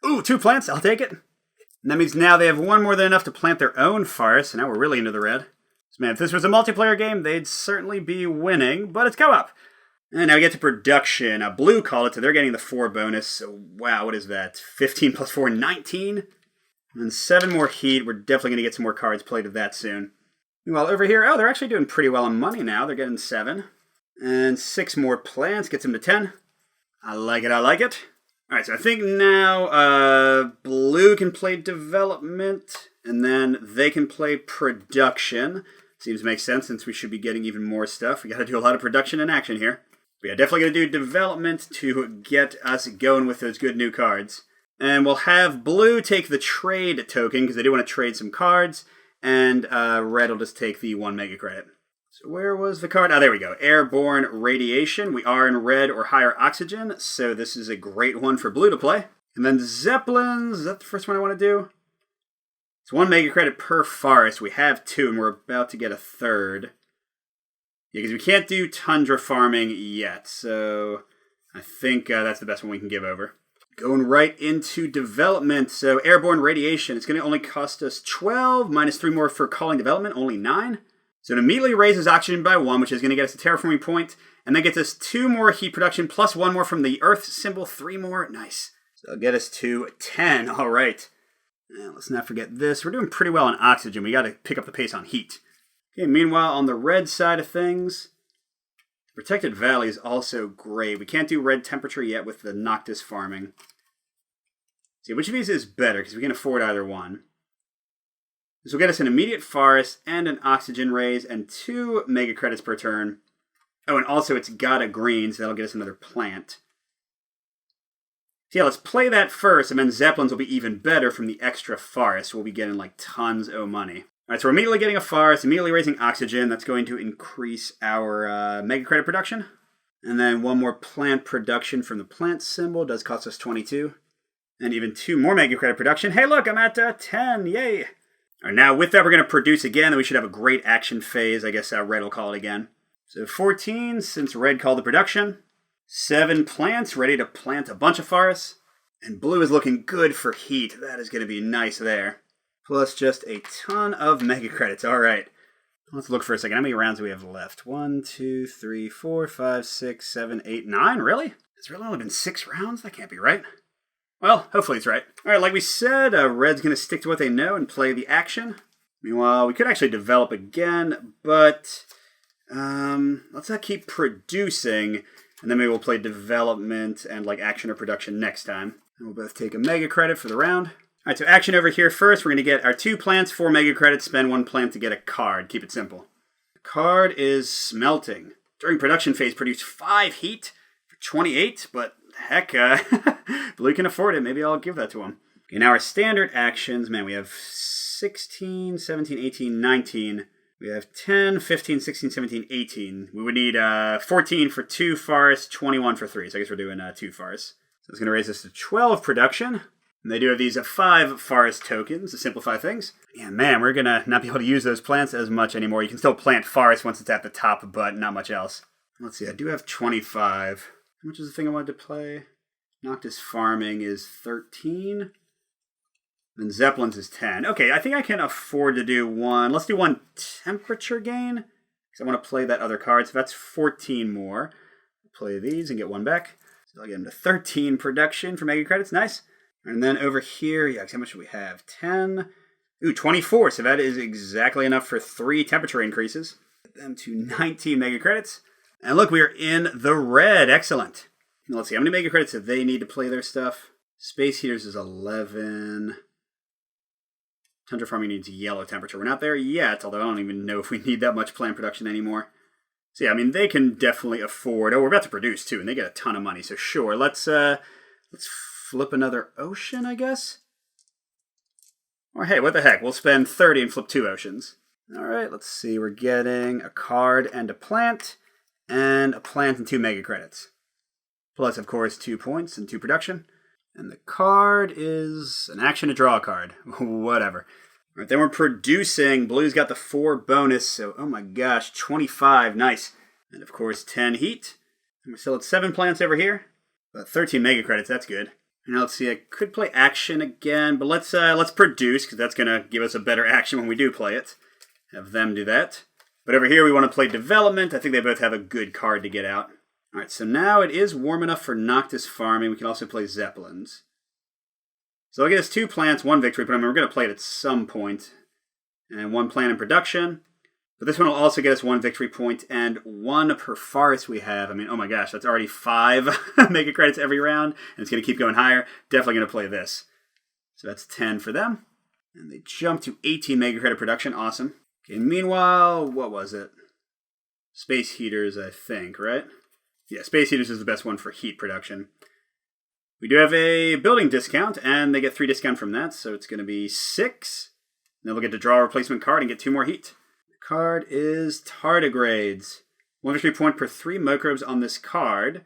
Ooh, 2 plants. I'll take it. And that means now they have 1 more than enough to plant their own forest. So now we're really into the red. So man, if this was a multiplayer game, they'd certainly be winning. But it's co-op. And now we get to production. Blue called it, so they're getting the 4 bonus. So wow, what is that? 15 plus 4, 19. And 7 more heat. We're definitely going to get some more cards played of that soon. Meanwhile, over here, oh, they're actually doing pretty well on money now. They're getting 7. And 6 more plants gets them to 10. I like it, I like it. Alright, so I think now blue can play development, and then they can play production. Seems to make sense since we should be getting even more stuff. We got to do a lot of production and action here. But yeah, definitely going to do development to get us going with those good new cards. And we'll have blue take the trade token, because they do want to trade some cards. And red will just take the 1 mega credit. So where was the card? Oh, there we go. Airborne Radiation. We are in red or higher oxygen, so this is a great one for blue to play. And then Zeppelins. Is that the first one I want to do? It's 1 mega credit per forest. We have 2, and we're about to get a 3rd. Yeah, because we can't do tundra farming yet, so I think that's the best one we can give over. Going right into development. So Airborne Radiation, it's going to only cost us 12, minus 3 more for calling development, only 9. So it immediately raises oxygen by 1, which is going to get us a terraforming point, and then gets us 2 more heat production, plus 1 more from the Earth symbol, 3 more. Nice. So it'll get us to 10. All right. Now, let's not forget this. We're doing pretty well on oxygen. We got to pick up the pace on heat. Okay, meanwhile, on the red side of things, Protected Valley is also great. We can't do red temperature yet with the Noctis farming. See, which of these is better? Because we can afford either one. This will get us an immediate forest and an oxygen raise and 2 mega credits per turn. Oh, and also it's got a green, so that'll get us another plant. So yeah, let's play that first, and then Zeppelins will be even better from the extra forest. We'll be getting like tons of money. Alright, so we're immediately getting a forest, immediately raising oxygen. That's going to increase our mega credit production. And then 1 more plant production from the plant symbol. Does cost us 22. And even 2 more mega credit production. Hey look, I'm at 10, yay! Alright, now with that we're going to produce again, then we should have a great action phase. I guess red will call it again. So 14, since red called the production. 7 plants, ready to plant a bunch of forests. And blue is looking good for heat. That is going to be nice there. Plus just a ton of mega credits. Alright. Let's look for a second. How many rounds do we have left? 1, 2, 3, 4, 5, 6, 7, 8, 9? Really? It's really only been 6 rounds? That can't be right. Well, hopefully it's right. Alright, like we said, red's going to stick to what they know and play the action. Meanwhile, we could actually develop again, but let's not keep producing, and then maybe we'll play development and like action or production next time. And we'll both take a mega credit for the round. Alright, so action over here first. We're going to get our 2 plants, 4 mega credits, spend 1 plant to get a card. Keep it simple. The card is Smelting. During production phase, produce 5 heat for 28, but heck, Blue can afford it. Maybe I'll give that to him. Okay, now our standard actions. Man, we have 16, 17, 18, 19. We have 10, 15, 16, 17, 18. We would need 14 for 2 forests, 21 for 3. So I guess we're doing 2 forests. So it's going to raise us to 12 production. And they do have these 5 forest tokens to simplify things. Yeah, man, we're going to not be able to use those plants as much anymore. You can still plant forest once it's at the top, but not much else. Let's see, I do have 25. How much is the thing I wanted to play? Noctis Farming is 13. And Zeppelins is 10. Okay, I think I can afford to do 1. Let's do 1 temperature gain. Because I want to play that other card. So that's 14 more. Play these and get 1 back. So I'll get into 13 production for mega credits. Nice. And then over here, yeah, how much do we have? 10. Ooh, 24. So that is exactly enough for 3 temperature increases. Get them to 19 mega credits. And look, we are in the red. Excellent. Now, let's see, how many mega credits do they need to play their stuff? Space Heaters is 11. Tundra Farming needs yellow temperature. We're not there yet, although I don't even know if we need that much plant production anymore. So yeah, I mean, they can definitely afford... Oh, we're about to produce, too, and they get a ton of money. So sure, let's flip another ocean, I guess? Or hey, what the heck, we'll spend 30 and flip 2 oceans. All right, let's see. We're getting a card and a plant and 2 mega credits. Plus, of course, 2 points and 2 production. And the card is an action to draw a card. Whatever. All right, then we're producing. Blue's got the 4 bonus, so oh my gosh, 25. Nice. And of course, 10 heat. And we're still at 7 plants over here. But 13 mega credits, that's good. Now let's see, I could play action again, but let's produce, because that's going to give us a better action when we do play it. Have them do that. But over here we want to play development. I think they both have a good card to get out. Alright, so now it is warm enough for Noctis farming. We can also play Zeppelins. So I'll get us 2 plants, 1 victory, but I mean, we're going to play it at some point. And 1 plant in production. But this one will also get us 1 victory point and 1 per forest we have. I mean, oh my gosh, that's already 5 mega credits every round. And it's going to keep going higher. Definitely going to play this. So that's 10 for them. And they jump to 18 mega credit production. Awesome. Okay, meanwhile, what was it? Space heaters, I think, right? Yeah, space heaters is the best one for heat production. We do have a building discount, and they get 3 discount from that, so it's going to be 6. Then we'll get to draw a replacement card and get 2 more heat. The card is Tardigrades. 1 victory point per 3 microbes on this card,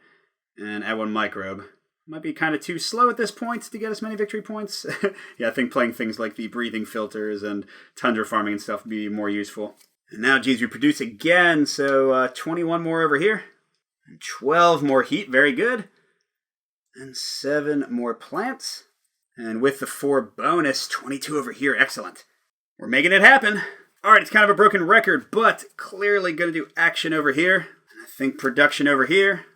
and add 1 microbe. Might be kind of too slow at this point to get as many victory points. Yeah, I think playing things like the breathing filters and tundra farming and stuff would be more useful. And now, geez, we produce again, so 21 more over here. And 12 more heat, very good. And 7 more plants. And with the 4 bonus, 22 over here, excellent. We're making it happen. All right, it's kind of a broken record, but clearly going to do action over here. And I think production over here.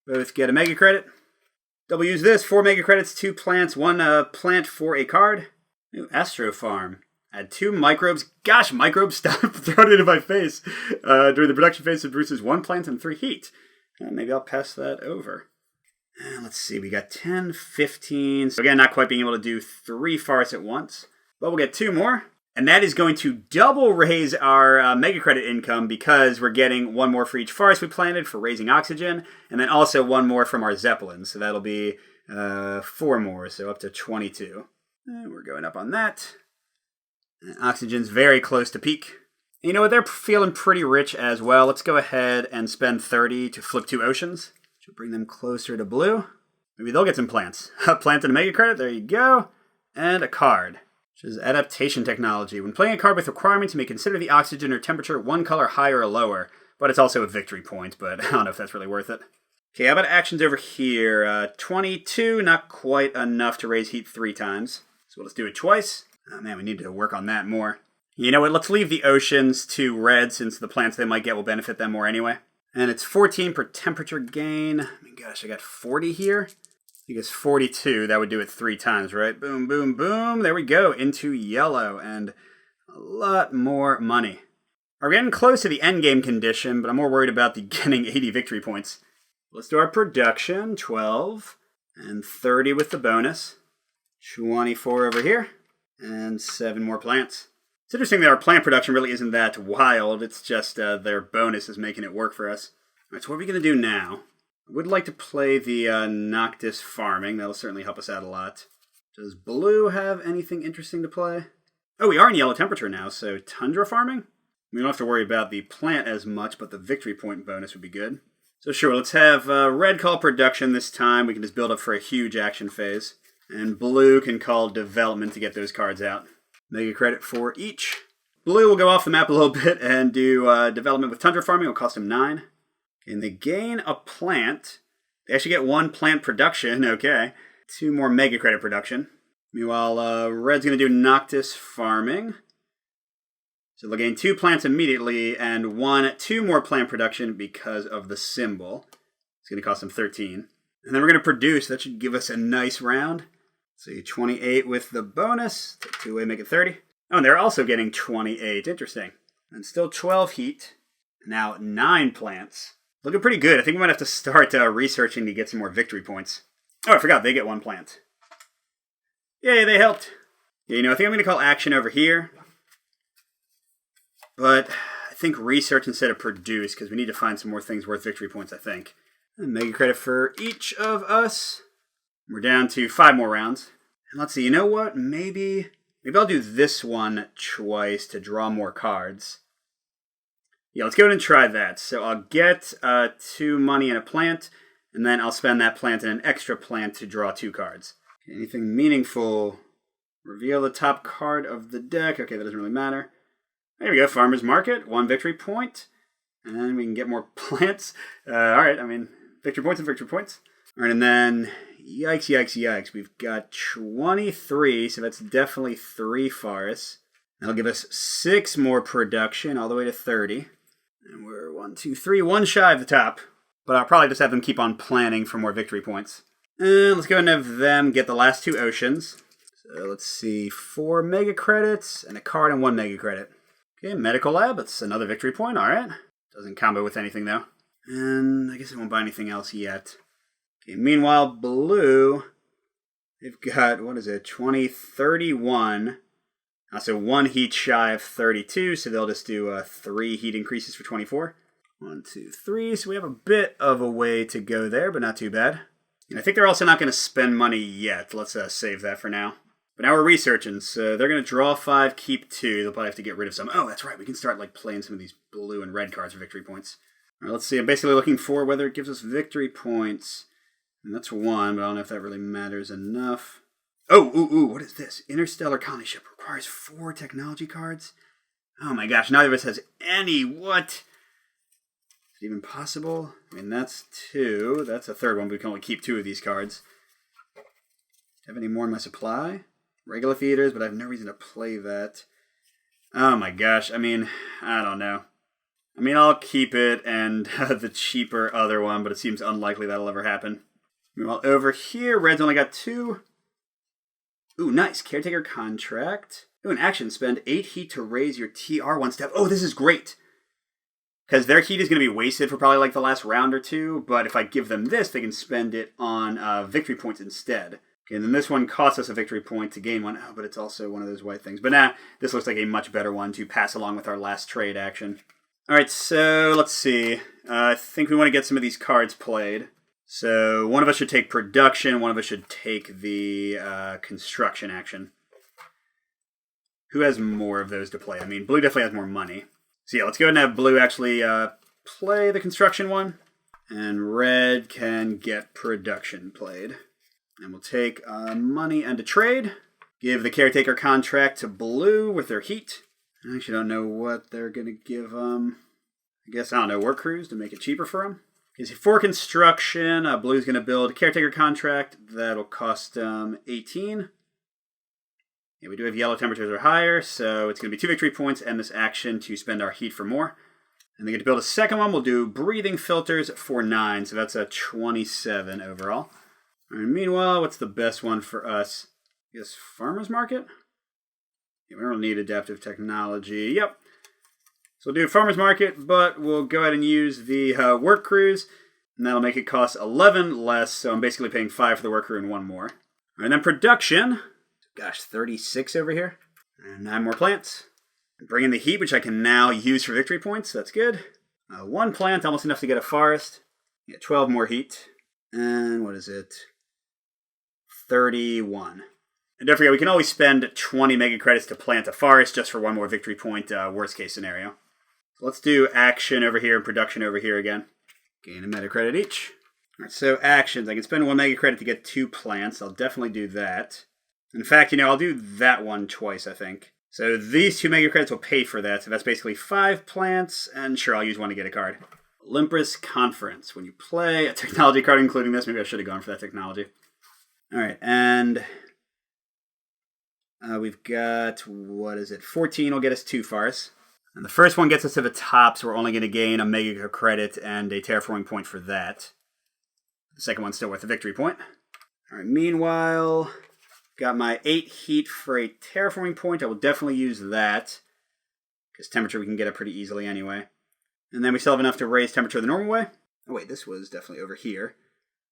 Both get a mega credit. Double use this, 4 mega credits, 2 plants, 1 plant for a card. New Astro Farm. Add 2 microbes. Gosh, microbes, stop throwing it in my face. During the production phase, it produces 1 plant and 3 heat. Maybe I'll pass that over. And let's see, we got 10, 15. So again, not quite being able to do 3 forests at once. But we'll get 2 more. And that is going to double raise our mega credit income because we're getting 1 more for each forest we planted for raising oxygen, and then also 1 more from our Zeppelins. So that'll be 4 more, so up to 22. And we're going up on that. And oxygen's very close to peak. And you know what? They're feeling pretty rich as well. Let's go ahead and spend 30 to flip 2 oceans, which will bring them closer to blue. Maybe they'll get some plants. A plant and a mega credit, there you go. And a card. Which is adaptation technology. When playing a card with requirements, you may consider the oxygen or temperature 1 color higher or lower, but it's also a victory point, but I don't know if that's really worth it. Okay, how about actions over here? 22, not quite enough to raise heat 3 times. So let's do it twice. Oh man, we need to work on that more. You know what, let's leave the oceans to red since the plants they might get will benefit them more anyway. And it's 14 per temperature gain. I mean, gosh, I got 40 here. I think it's 42. That would do it 3 times, right? Boom, boom, boom. There we go. Into yellow. And a lot more money. We're getting close to the endgame condition, but I'm more worried about the getting 80 victory points. Let's do our production. 12. And 30 with the bonus. 24 over here. And 7 more plants. It's interesting that our plant production really isn't that wild. It's just their bonus is making it work for us. All right, so what are we going to do now? I would like to play the Noctis farming. That'll certainly help us out a lot. Does blue have anything interesting to play? Oh, we are in yellow temperature now, so tundra farming? We don't have to worry about the plant as much, but the victory point bonus would be good. So sure, let's have red call production this time. We can just build up for a huge action phase. And blue can call development to get those cards out. Mega credit for each. Blue will go off the map a little bit and do development with tundra farming. It'll cost him 9. And they gain a plant. They actually get 1 plant production, okay. 2 more mega credit production. Meanwhile, red's going to do Noctis farming. So they'll gain 2 plants immediately and 2 more plant production because of the symbol. It's going to cost them 13. And then we're going to produce. That should give us a nice round. See, 28 with the bonus. 2 away, make it 30. Oh, and they're also getting 28. Interesting. And still 12 heat. Now 9 plants. Looking pretty good. I think we might have to start researching to get some more victory points. Oh, I forgot. They get 1 plant. Yay, they helped. Yeah, you know, I think I'm going to call action over here. But I think research instead of produce, because we need to find some more things worth victory points, I think. And mega credit for each of us. We're down to 5 more rounds. And let's see, you know what? Maybe Maybe I'll do this one twice to draw more cards. Yeah, let's go ahead and try that. So I'll get 2 money and a plant, and then I'll spend that plant and an extra plant to draw 2 cards. Okay, anything meaningful? Reveal the top card of the deck. Okay, that doesn't really matter. There we go, Farmer's Market, 1 victory point. And we can get more plants. Alright, victory points and victory points. Alright, and then, yikes. We've got 23, so that's definitely 3 forests. That'll give us 6 more production, all the way to 30. And we're 1, 2, 3, 1 shy of the top. But I'll probably just have them keep on planning for more victory points. And let's go ahead and have them get the last 2 oceans. So let's see, 4 mega credits and a card and 1 mega credit. Okay, Medical Lab, that's another victory point, alright. Doesn't combo with anything though. And I guess I won't buy anything else yet. Okay, meanwhile, blue, they've got, 20, 31. So 1 heat shy of 32, so they'll just do 3 heat increases for 24. 1, 2, 3, so we have a bit of a way to go there, but not too bad. And I think they're also not going to spend money yet. Let's save that for now. But now we're researching, so they're going to draw 5, keep 2. They'll probably have to get rid of some. Oh, that's right, we can start playing some of these blue and red cards for victory points. All right, let's see, I'm basically looking for whether it gives us victory points. And that's 1, but I don't know if that really matters enough. Oh, what is this? Interstellar Colony Ship requires 4 technology cards? Oh my gosh, neither of us has any. What? Is it even possible? That's 2. That's a third one, but we can only keep 2 of these cards. Do I have any more in my supply? Regular theaters, but I have no reason to play that. Oh my gosh, I don't know. I'll keep it and the cheaper other one, but it seems unlikely that'll ever happen. Meanwhile, over here, red's only got 2. Ooh, nice. Caretaker contract. Ooh, an action. Spend 8 heat to raise your TR 1 step. Oh, this is great. Because their heat is going to be wasted for probably the last round or 2. But if I give them this, they can spend it on victory points instead. Okay, and then this one costs us a victory point to gain 1. Oh, but it's also one of those white things. But this looks like a much better one to pass along with our last trade action. Alright, so let's see. I think we want to get some of these cards played. So one of us should take production, one of us should take the construction action. Who has more of those to play? Blue definitely has more money. So yeah, let's go ahead and have blue actually play the construction one. And red can get production played. And we'll take money and a trade. Give the caretaker contract to blue with their heat. I actually don't know what they're going to give them. Work crews to make it cheaper for them. Okay, so for construction, blue's going to build a caretaker contract. That'll cost 18. Yeah, we do have yellow temperatures are higher, so it's going to be 2 victory points and this action to spend our heat for more. And they get to build a second one. We'll do breathing filters for 9, so that's a 27 overall. All right, meanwhile, what's the best one for us? I guess Farmer's Market? Yeah, we don't need adaptive technology. Yep. So we'll do Farmer's Market, but we'll go ahead and use the work crews, and that'll make it cost 11 less, so I'm basically paying 5 for the work crew and 1 more. All right, and then production. Gosh, 36 over here. And 9 more plants. Bring in the heat, which I can now use for victory points. That's good. 1 plant, almost enough to get a forest. Yeah, 12 more heat. And what is it? 31. And don't forget, we can always spend 20 mega credits to plant a forest just for 1 more victory point, worst case scenario. So let's do action over here and production over here again. Gain a mega credit each. All right, so actions. I can spend 1 mega credit to get 2 plants. I'll definitely do that. In fact, I'll do that one twice, I think. So these 2 mega credits will pay for that. So that's basically 5 plants, and sure, I'll use 1 to get a card. Olympus Conference. When you play a technology card including this, maybe I should have gone for that technology. All right, and we've got, 14 will get us 2 forests. And the first one gets us to the top, so we're only going to gain a mega credit and a terraforming point for that. The second one's still worth a victory point. All right, meanwhile, got my 8 heat for a terraforming point. I will definitely use that, because temperature we can get it pretty easily anyway. And then we still have enough to raise temperature the normal way. Oh wait, this was definitely over here.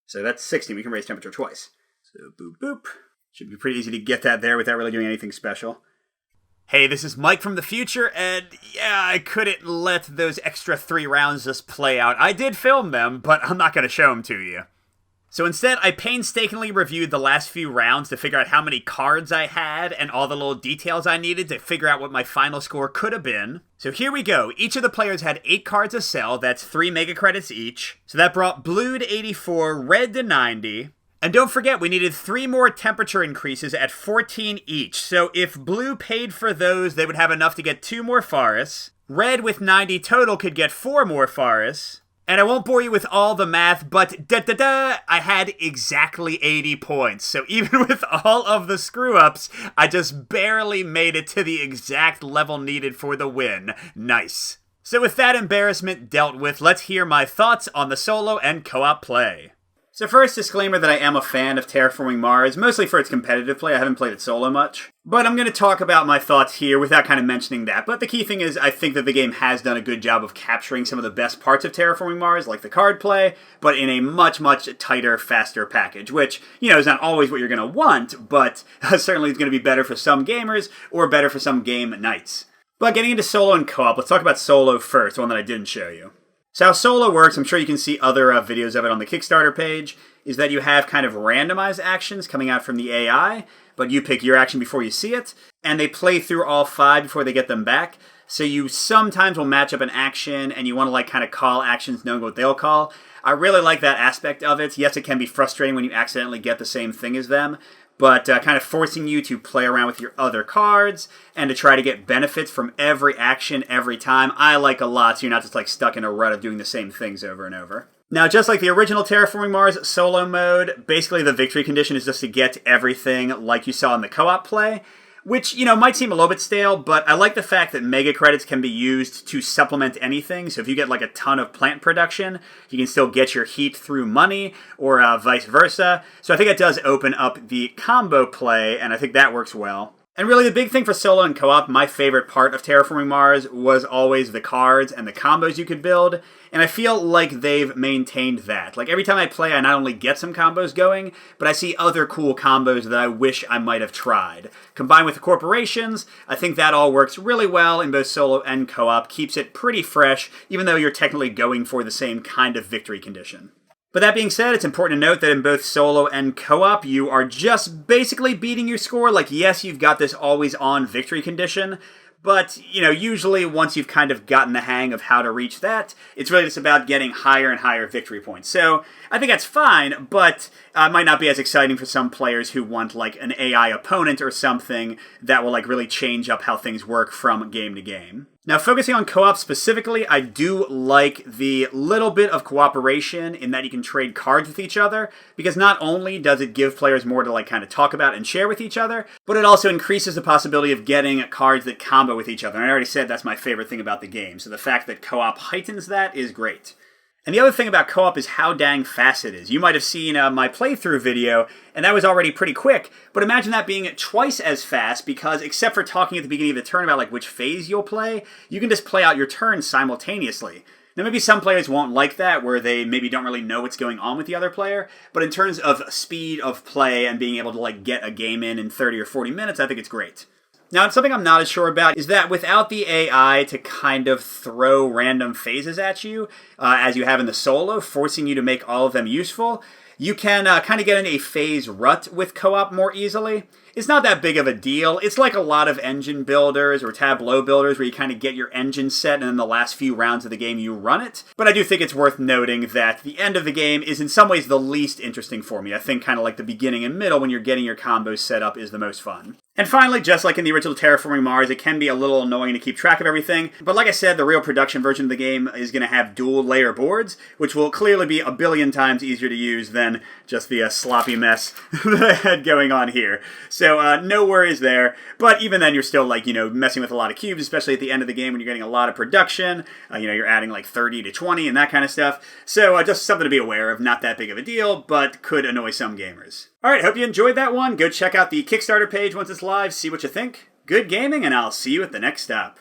So that's 16. We can raise temperature twice. So boop, boop. Should be pretty easy to get that there without really doing anything special. Hey, this is Mike from the future, and yeah, I couldn't let those extra 3 rounds just play out. I did film them, but I'm not going to show them to you. So instead, I painstakingly reviewed the last few rounds to figure out how many cards I had and all the little details I needed to figure out what my final score could have been. So here we go. Each of the players had 8 cards to sell. That's 3 mega credits each. So that brought blue to 84, red to 90. And don't forget, we needed 3 more temperature increases at 14 each. So if blue paid for those, they would have enough to get 2 more forests. Red with 90 total could get 4 more forests. And I won't bore you with all the math, but I had exactly 80 points. So even with all of the screw-ups, I just barely made it to the exact level needed for the win. Nice. So with that embarrassment dealt with, let's hear my thoughts on the solo and co-op play. So first, disclaimer that I am a fan of Terraforming Mars, mostly for its competitive play. I haven't played it solo much. But I'm going to talk about my thoughts here without kind of mentioning that. But the key thing is, I think that the game has done a good job of capturing some of the best parts of Terraforming Mars, like the card play, but in a much, much tighter, faster package, which, is not always what you're going to want, but certainly is going to be better for some gamers, or better for some game nights. But getting into solo and co-op, let's talk about solo first, the one that I didn't show you. So how solo works, I'm sure you can see other videos of it on the Kickstarter page, is that you have kind of randomized actions coming out from the AI, but you pick your action before you see it, and they play through all 5 before they get them back. So you sometimes will match up an action, and you want to kind of call actions knowing what they'll call. I really like that aspect of it. Yes, it can be frustrating when you accidentally get the same thing as them, but kind of forcing you to play around with your other cards and to try to get benefits from every action every time, I like a lot, so you're not just stuck in a rut of doing the same things over and over. Now, just like the original Terraforming Mars solo mode, basically the victory condition is just to get everything like you saw in the co-op play, which, might seem a little bit stale, but I like the fact that mega credits can be used to supplement anything. So if you get a ton of plant production, you can still get your heat through money, or vice versa. So I think it does open up the combo play, and I think that works well. And really the big thing for solo and co-op, my favorite part of Terraforming Mars was always the cards and the combos you could build, and I feel like they've maintained that. Every time I play, I not only get some combos going, but I see other cool combos that I wish I might have tried. Combined with the corporations, I think that all works really well in both solo and co-op, keeps it pretty fresh, even though you're technically going for the same kind of victory condition. But that being said, it's important to note that in both solo and co-op, you are just basically beating your score. Yes, you've got this always-on victory condition, but, usually once you've kind of gotten the hang of how to reach that, it's really just about getting higher and higher victory points. So I think that's fine, but it might not be as exciting for some players who want, an AI opponent or something that will, really change up how things work from game to game. Now, focusing on co-op specifically, I do like the little bit of cooperation in that you can trade cards with each other, because not only does it give players more to kind of talk about and share with each other, but it also increases the possibility of getting cards that combo with each other. And I already said that's my favorite thing about the game, so the fact that co-op heightens that is great. And the other thing about co-op is how dang fast it is. You might have seen my playthrough video, and that was already pretty quick, but imagine that being twice as fast, because except for talking at the beginning of the turn about which phase you'll play, you can just play out your turns simultaneously. Now maybe some players won't like that, where they maybe don't really know what's going on with the other player, but in terms of speed of play and being able to get a game in 30 or 40 minutes, I think it's great. Now, something I'm not as sure about is that without the AI to kind of throw random phases at you, as you have in the solo, forcing you to make all of them useful, you can kind of get in a phase rut with co-op more easily. It's not that big of a deal. It's like a lot of engine builders or Tableau builders where you kind of get your engine set and then the last few rounds of the game you run it. But I do think it's worth noting that the end of the game is in some ways the least interesting for me. I think kind of like the beginning and middle when you're getting your combos set up is the most fun. And finally, just like in the original Terraforming Mars, it can be a little annoying to keep track of everything. But like I said, the real production version of the game is going to have dual layer boards, which will clearly be a billion times easier to use than just the sloppy mess that I had going on here. So no worries there. But even then, you're still messing with a lot of cubes, especially at the end of the game when you're getting a lot of production. You're adding 30 to 20 and that kind of stuff. So just something to be aware of. Not that big of a deal, but could annoy some gamers. Alright, hope you enjoyed that one. Go check out the Kickstarter page once it's live, see what you think. Good gaming, and I'll see you at the next stop.